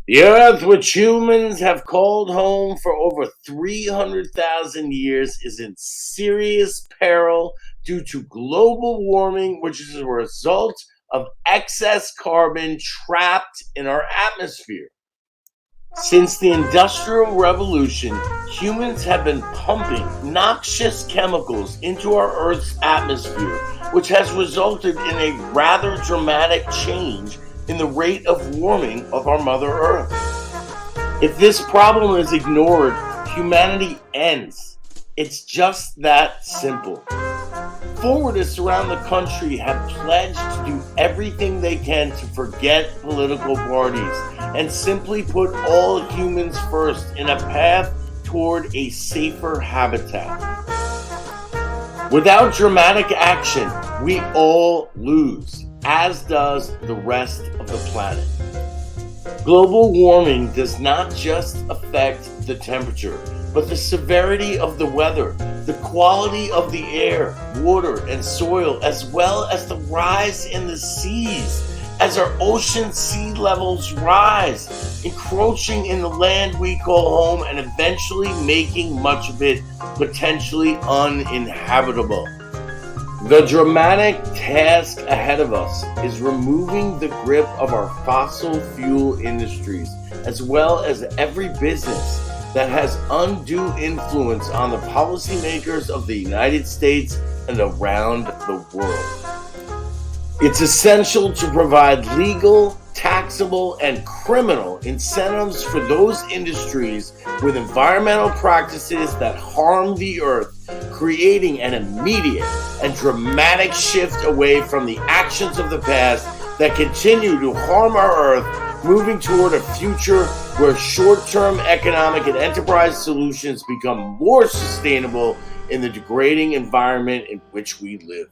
The Earth, which humans have called home for over 300,000 years, is in serious peril due to global warming, which is a result of excess carbon trapped in our atmosphere. Since the Industrial Revolution, humans have been pumping noxious chemicals into our Earth's atmosphere, which has resulted in a rather dramatic change in the rate of warming of our Mother Earth. If this problem is ignored, humanity ends. It's just that simple. Forwardists around the country have pledged to do everything they can to forget political parties and simply put all humans first in a path toward a safer habitat. Without dramatic action, we all lose, as does the rest of the planet. Global warming does not just affect the temperature, but the severity of the weather, the quality of the air, water, and soil, as well as the rise in the seas. As our ocean sea levels rise, encroaching in the land we call home and eventually making much of it potentially uninhabitable. The dramatic task ahead of us is removing the grip of our fossil fuel industries, as well as every business that has undue influence on the policymakers of the United States and around the world. It's essential to provide legal, taxable, and criminal incentives for those industries with environmental practices that harm the earth, creating an immediate and dramatic shift away from the actions of the past that continue to harm our earth, moving toward a future where short-term economic and enterprise solutions become more sustainable in the degrading environment in which we live.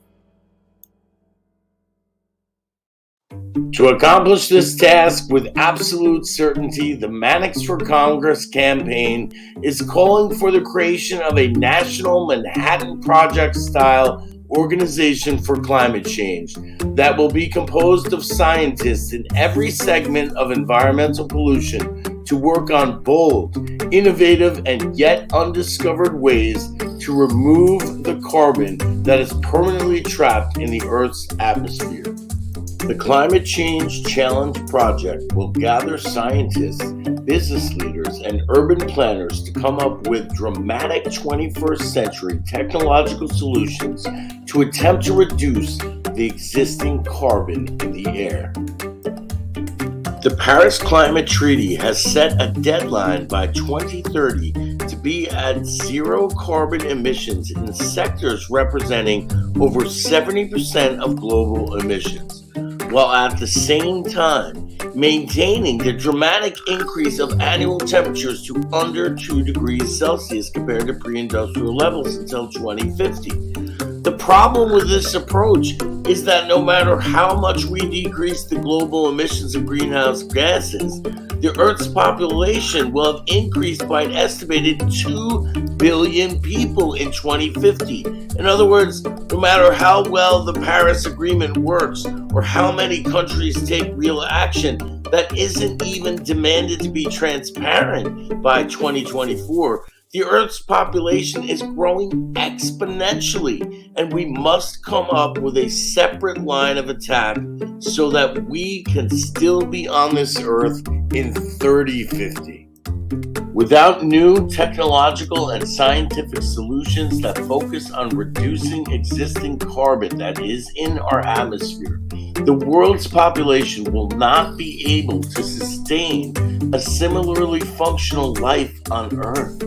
To accomplish this task with absolute certainty, the Mannix for Congress campaign is calling for the creation of a national Manhattan Project-style organization for climate change that will be composed of scientists in every segment of environmental pollution to work on bold, innovative, and yet undiscovered ways to remove the carbon that is permanently trapped in the Earth's atmosphere. The Climate Change Challenge Project will gather scientists, business leaders, and urban planners to come up with dramatic 21st century technological solutions to attempt to reduce the existing carbon in the air. The Paris Climate Treaty has set a deadline by 2030 to be at zero carbon emissions in sectors representing over 70% of global emissions, while at the same time maintaining the dramatic increase of annual temperatures to under 2 degrees Celsius compared to pre-industrial levels until 2050. The problem with this approach is that no matter how much we decrease the global emissions of greenhouse gases, the Earth's population will have increased by an estimated 2 billion people in 2050. In other words, no matter how well the Paris Agreement works or how many countries take real action, that isn't even demanded to be transparent by 2024. The Earth's population is growing exponentially, and we must come up with a separate line of attack so that we can still be on this Earth in 3050. Without new technological and scientific solutions that focus on reducing existing carbon that is in our atmosphere, the world's population will not be able to sustain a similarly functional life on Earth.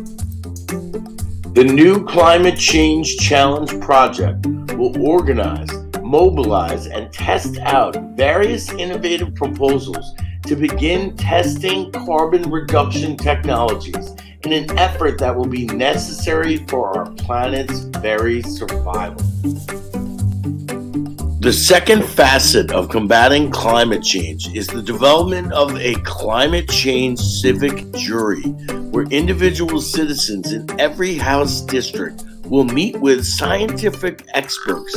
The new Climate Change Challenge Project will organize, mobilize, and test out various innovative proposals to begin testing carbon reduction technologies in an effort that will be necessary for our planet's very survival. The second facet of combating climate change is the development of a climate change civic jury, where individual citizens in every House district will meet with scientific experts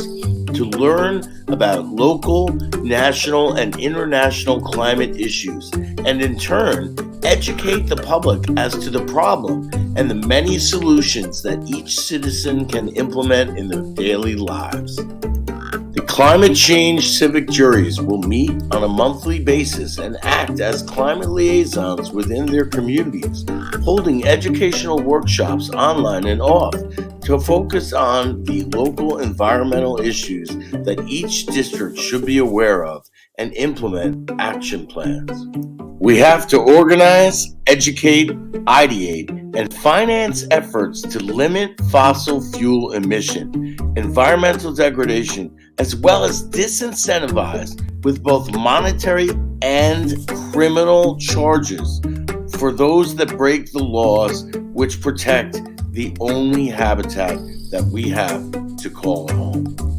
to learn about local, national, and international climate issues, and in turn, educate the public as to the problem and the many solutions that each citizen can implement in their daily lives. The Climate Change Civic Juries will meet on a monthly basis and act as climate liaisons within their communities, holding educational workshops online and off to focus on the local environmental issues that each district should be aware of and implement action plans. We have to organize, educate, ideate, and finance efforts to limit fossil fuel emission, environmental degradation, as well as disincentivize with both monetary and criminal charges for those that break the laws which protect the only habitat that we have to call home.